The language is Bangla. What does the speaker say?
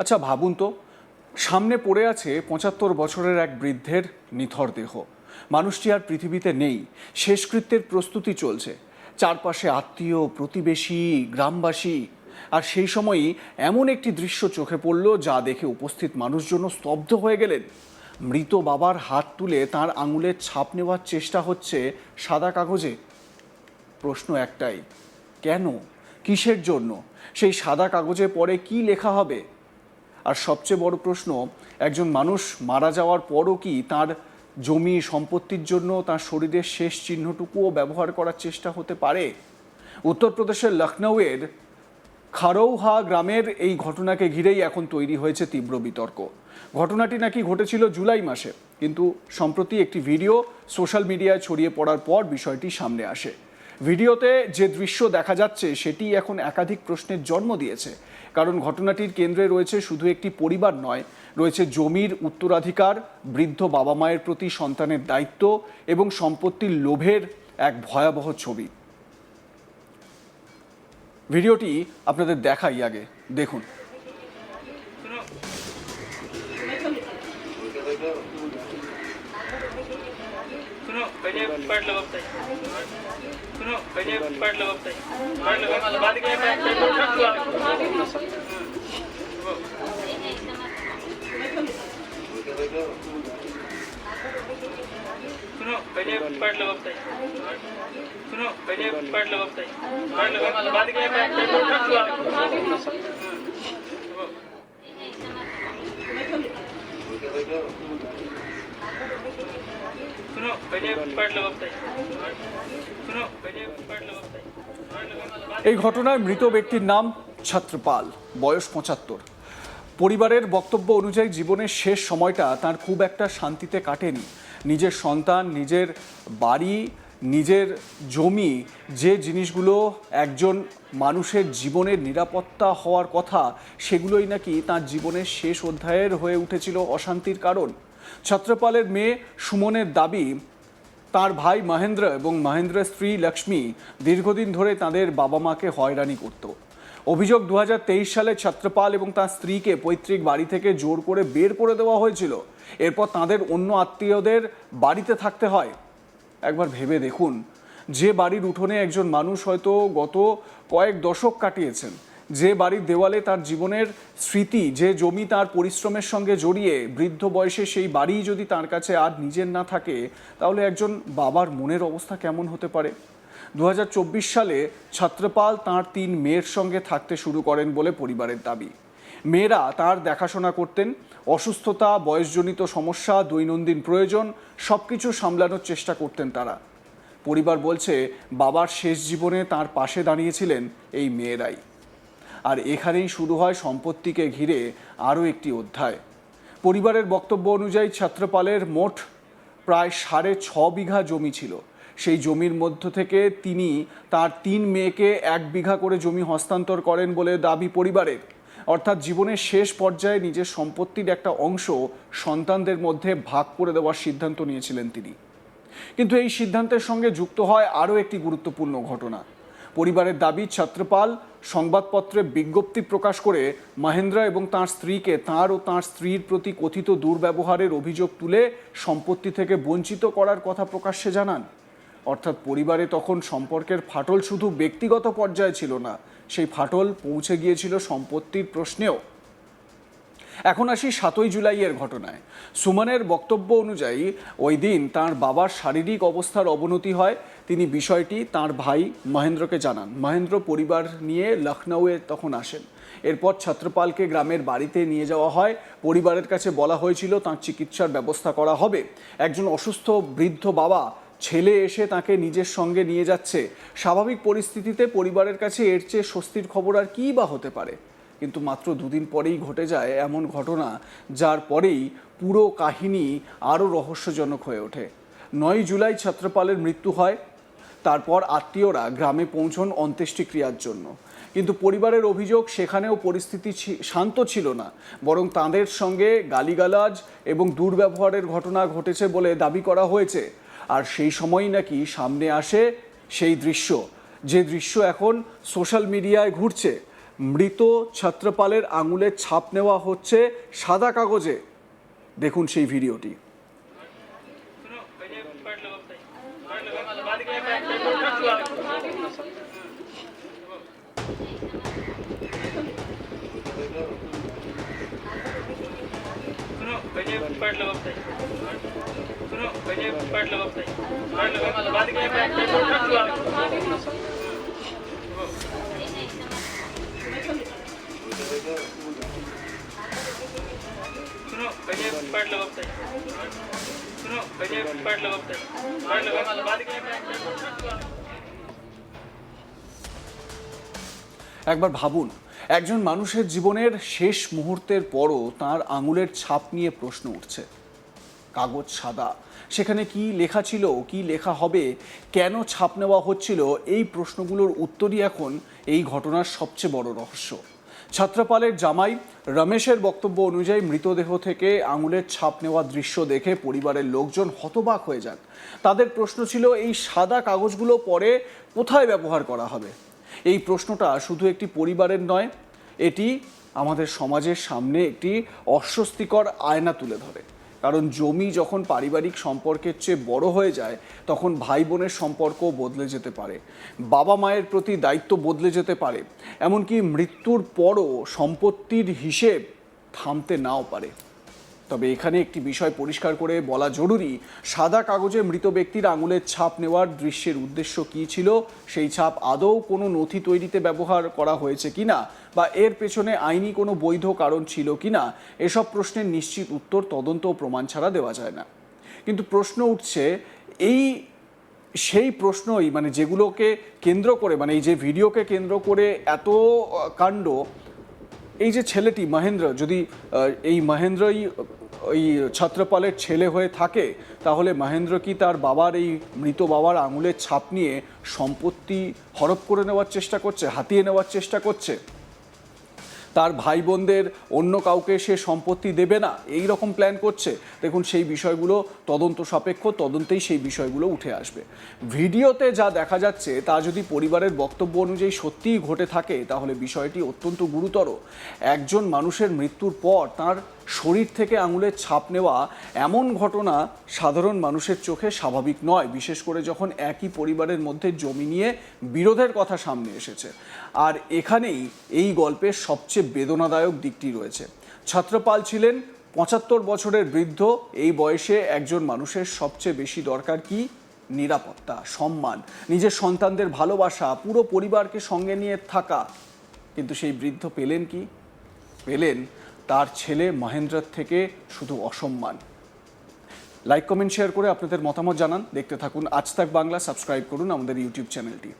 আচ্ছা ভাবুন তো, সামনে পড়ে আছে ৭৫ বছরের এক বৃদ্ধের নিথর দেহ। মানুষটি আর পৃথিবীতে নেই, শেষকৃত্যের প্রস্তুতি চলছে। চারপাশে আত্মীয়, প্রতিবেশী, গ্রামবাসী। আর সেই সময়ই এমন একটি দৃশ্য চোখে পড়ল যা দেখে উপস্থিত মানুষজন স্তব্ধ হয়ে গেলেন। মৃত বাবার হাত তুলে তার আঙুলের ছাপ নেওয়ার চেষ্টা হচ্ছে সাদা কাগজে। প্রশ্ন একটাই, কেন, কিসের জন্য? সেই সাদা কাগজে পরে কি লেখা হবে? আর সবচেয়ে বড় প্রশ্ন, একজন মানুষ মারা যাওয়ার পরও কি তার জমি সম্পত্তির জন্য তার শরীরের শেষ চিহ্নটুকুও ব্যবহার করার চেষ্টা হতে পারে? উত্তরপ্রদেশের লখনউয়ের খারৌহা গ্রামের এই ঘটনাকে ঘিরেই এখন তৈরি হয়েছে তীব্র বিতর্ক। ঘটনাটি নাকি ঘটেছিল জুলাই মাসে, কিন্তু সম্প্রতি একটি ভিডিও সোশ্যাল মিডিয়ায় ছড়িয়ে পড়ার পর বিষয়টি সামনে আসে। ভিডিওতে যে দৃশ্য দেখা যাচ্ছে সেটি এখন একাধিক প্রশ্নের জন্ম দিয়েছে। কারণ ঘটনাটির কেন্দ্রে রয়েছে শুধু একটি পরিবার নয়, রয়েছে জমির উত্তরাধিকার, বৃদ্ধ বাবা মায়ের প্রতি সন্তানের দায়িত্ব এবং সম্পত্তির লোভের এক ভয়াবহ ছবি। ভিডিওটি আপনাদের দেখাই, আগে দেখুন। सुनो पहले पढ़ लो बताइए सुनो पहले पढ़ लो बताइए पढ़ लो बाद के मैं सुनो पहले पढ़ लो बताइए सुनो पहले पढ़ लो बताइए पढ़ लो बाद के मैं सुनो पहले पढ़ लो बताइए सुनो पहले पढ़ लो बताइए এই ঘটনায় মৃত ব্যক্তির নাম ছত্রপাল, বয়স ৭৫। পরিবারের বক্তব্য অনুযায়ী জীবনের শেষ সময়টা তার খুব একটা শান্তিতে কাটেনি। নিজের সন্তান, নিজের বাড়ি, নিজের জমি, যে জিনিসগুলো একজন মানুষের জীবনের নিরাপত্তা হওয়ার কথা, সেগুলোই নাকি তার জীবনের শেষ অধ্যায়ের হয়ে উঠেছিল অশান্তির কারণ। ছত্রপালের মেয়ে সুমনের দাবি, তার ভাই মহেন্দ্র এবং মহেন্দ্রের স্ত্রী লক্ষ্মী দীর্ঘদিন ধরে তাদের বাবা মাকে হয়রানি করত। অভিযোগ, ২০২৩ সালে ছত্রপাল এবং তার স্ত্রীকে পৈতৃক বাড়ি থেকে জোর করে বের করে দেওয়া হয়েছিল। এরপর তাদের অন্য আত্মীয়দের বাড়িতে থাকতে হয়। একবার ভেবে দেখুন, যে বাড়ির উঠোনে একজন মানুষ হয়তো গত কয়েক দশক কাটিয়েছেন, যে বাড়ির দেওয়ালে তার জীবনের স্মৃতি, যে জমি তার পরিশ্রমের সঙ্গে জড়িয়ে, বৃদ্ধ বয়সে সেই বাড়ি যদি তার কাছে আর নিজের না থাকে, তাহলে একজন বাবার মনের অবস্থা কেমন হতে পারে? ২০২৪ সালে ছত্রপাল তাঁর ৩ মেয়ের সঙ্গে থাকতে শুরু করেন বলে পরিবারের দাবি। মেয়েরা তার দেখাশোনা করতেন। অসুস্থতা, বয়সজনিত সমস্যা, দৈনন্দিন প্রয়োজন সব কিছু সামলানোর চেষ্টা করতেন তারা। পরিবার বলছে, বাবার শেষ জীবনে তার পাশে দাঁড়িয়েছিলেন এই মেয়েরাই। আর এখানেই শুরু হয় সম্পত্তিকে ঘিরে আরও একটি অধ্যায়। পরিবারের বক্তব্য অনুযায়ী ছত্রপালের মোট প্রায় ৬.৫ বিঘা জমি ছিল। সেই জমির মধ্য থেকে তিনি তার ৩ মেয়েকে ১ বিঘা করে জমি হস্তান্তর করেন বলে দাবি পরিবারের। অর্থাৎ জীবনের শেষ পর্যায়ে নিজের সম্পত্তির একটা অংশ সন্তানদের মধ্যে ভাগ করে দেওয়ার সিদ্ধান্ত নিয়েছিলেন তিনি। কিন্তু এই সিদ্ধান্তের সঙ্গে যুক্ত হয় আরও একটি গুরুত্বপূর্ণ ঘটনা। পরিবারের দাবি, ছত্রপাল সংবাদপত্রে বিজ্ঞপ্তি প্রকাশ করে মহেন্দ্র এবং তাঁর স্ত্রীকে তাঁর ও তাঁর স্ত্রীর প্রতি কথিত দুর্ব্যবহারের অভিযোগ তুলে সম্পত্তি থেকে বঞ্চিত করার কথা প্রকাশ্যে জানান। অর্থাৎ পরিবারে তখন সম্পর্কের ফাটল শুধু ব্যক্তিগত পর্যায়ে ছিল না, সেই ফাটল পৌঁছে গিয়েছিল সম্পত্তির প্রশ্নেও। এখন আসি ৭ই জুলাইয়ের ঘটনায়। সুমনের বক্তব্য অনুযায়ী ওই দিন তাঁর বাবার শারীরিক অবস্থার অবনতি হয়। তিনি বিষয়টি তাঁর ভাই মহেন্দ্রকে জানান। মহেন্দ্র পরিবার নিয়ে লখনউয়ে তখন আসেন। এরপর ছত্রপালকে গ্রামের বাড়িতে নিয়ে যাওয়া হয়। পরিবারের কাছে বলা হয়েছিল তাঁর চিকিৎসার ব্যবস্থা করা হবে। একজন অসুস্থ বৃদ্ধ বাবা, ছেলে এসে তাকে নিজের সঙ্গে নিয়ে যাচ্ছে। স্বাভাবিক পরিস্থিতিতে পরিবারের কাছে এর চেয়ে স্বস্তির খবর আর কী বা হতে পারে? কিন্তু মাত্র ২ দিন পরেই ঘটে যায় এমন ঘটনা, যার পরেই পুরো কাহিনী আরও রহস্যজনক হয়ে ওঠে। ৯ জুলাই ছত্রপালের মৃত্যু হয়। তারপর আত্মীয়রা গ্রামে পৌঁছন অন্ত্যেষ্টিক্রিয়ার জন্য। কিন্তু পরিবারের অভিযোগ, সেখানেও পরিস্থিতি শান্ত ছিল না, বরং তাঁদের সঙ্গে গালিগালাজ এবং দুর্ব্যবহারের ঘটনা ঘটেছে বলে দাবি করা হয়েছে। আর সেই সময়ই নাকি সামনে আসে সেই দৃশ্য, যে দৃশ্য এখন সোশ্যাল মিডিয়ায় ঘুরছে। মৃত ছত্রপালের আঙুলের ছাপ নেওয়া হচ্ছে সাদা কাগজে। দেখুন সেই ভিডিওটি। सुनो पहले पढ़ लो बताइए पढ़ लो बाद में रख लो सुनो पहले पढ़ लो बताइए सुनो पहले पढ़ लो बताइए पढ़ लो बाद में रख लो सुनो पहले पढ़ लो बताइए सुनो पहले पढ़ लो बताइए पढ़ लो बाद में रख लो একবার ভাবুন, একজন মানুষের জীবনের শেষ মুহূর্তের পরও তার আঙুলের ছাপ নিয়ে প্রশ্ন উঠছে। কাগজ সাদা, সেখানে কি লেখা ছিল, কি লেখা হবে, কেন ছাপ নেওয়া হচ্ছিল, এই প্রশ্নগুলোর উত্তরই এখন এই ঘটনার সবচেয়ে বড় রহস্য। ছত্রপালের জামাই রমেশের বক্তব্য অনুযায়ী মৃতদেহ থেকে আঙুলের ছাপ নেওয়া দৃশ্য দেখে পরিবারের লোকজন হতবাক হয়ে যান। তাদের প্রশ্ন ছিল, এই সাদা কাগজগুলো পরে কোথায় ব্যবহার করা হবে? এই প্রশ্নটা শুধু একটি পরিবারের নয়, এটি আমাদের সমাজের সামনে একটি অস্বস্তিকর আয়না তুলে ধরে। কারণ জমি যখন পারিবারিক সম্পর্কের চেয়ে বড় হয়ে যায়, তখন ভাই বোনের সম্পর্কও বদলে যেতে পারে, বাবা মায়ের প্রতি দায়িত্ব বদলে যেতে পারে, এমনকি মৃত্যুর পরও সম্পত্তির হিসেব থামতে নাও পারে। তবে এখানে একটি বিষয় পরিষ্কার করে বলা জরুরি, সাদা কাগজে মৃত ব্যক্তির আঙুলের ছাপ নেওয়ার দৃশ্যের উদ্দেশ্য কী ছিল, সেই ছাপ আদৌ কোনো নথি তৈরিতে ব্যবহার করা হয়েছে কিনা, বা এর পেছনে আইনি কোনো বৈধ কারণ ছিল কিনা, এসব প্রশ্নের নিশ্চিত উত্তর তদন্ত ও প্রমাণ ছাড়া দেওয়া যায় না। কিন্তু প্রশ্ন উঠছে, সেই প্রশ্নই মানে যেগুলোকে কেন্দ্র করে, মানে এই যে ভিডিওকে কেন্দ্র করে এত কাণ্ড, এই যে ছেলেটি মহেন্দ্র, যদি এই মহেন্দ্রই ওই ছত্রপালের ছেলে হয়ে থাকে, তাহলে মহেন্দ্র কি তার বাবার, এই মৃত বাবার আঙুলের ছাপ নিয়ে সম্পত্তি হরপ করে নেওয়ার চেষ্টা করছে, হাতিয়ে নেওয়ার চেষ্টা করছে? তার ভাই বোনদের অন্য কাউকে সে সম্পত্তি দেবে না, এই রকম প্ল্যান করছে? দেখুন, সেই বিষয়গুলো তদন্ত সাপেক্ষ, তদন্তেই সেই বিষয়গুলো উঠে আসবে। ভিডিওতে যা দেখা যাচ্ছে তা যদি পরিবারের বক্তব্য অনুযায়ী সত্যিই ঘটে থাকে, তাহলে বিষয়টি অত্যন্ত গুরুতর। একজন মানুষের মৃত্যুর পর তার শরীর থেকে আঙুলের ছাপ নেওয়া, এমন ঘটনা সাধারণ মানুষের চোখে স্বাভাবিক নয়, বিশেষ করে যখন একই পরিবারের মধ্যে জমি নিয়ে বিরোধের কথা সামনে এসেছে। আর এখানেই এই গল্পের সবচেয়ে বেদনাদায়ক দিকটি রয়েছে। ছত্রপাল ছিলেন ৭৫ বছরের বৃদ্ধ। এই বয়সে একজন মানুষের সবচেয়ে বেশি দরকার কি? নিরাপত্তা, সম্মান, নিজের সন্তানদের ভালোবাসা, পুরো পরিবারকে সঙ্গে নিয়ে থাকা। কিন্তু সেই বৃদ্ধ পেলেন কি? পেলেন তার ছেলে মহেন্দ্রের থেকে শুধু অসম্মান। লাইক, কমেন্ট, শেয়ার করে আপনাদের মতামত জানান। দেখতে থাকুন আজ তাক বাংলা, সাবস্ক্রাইব করুন আমাদের ইউটিউব চ্যানেলটি।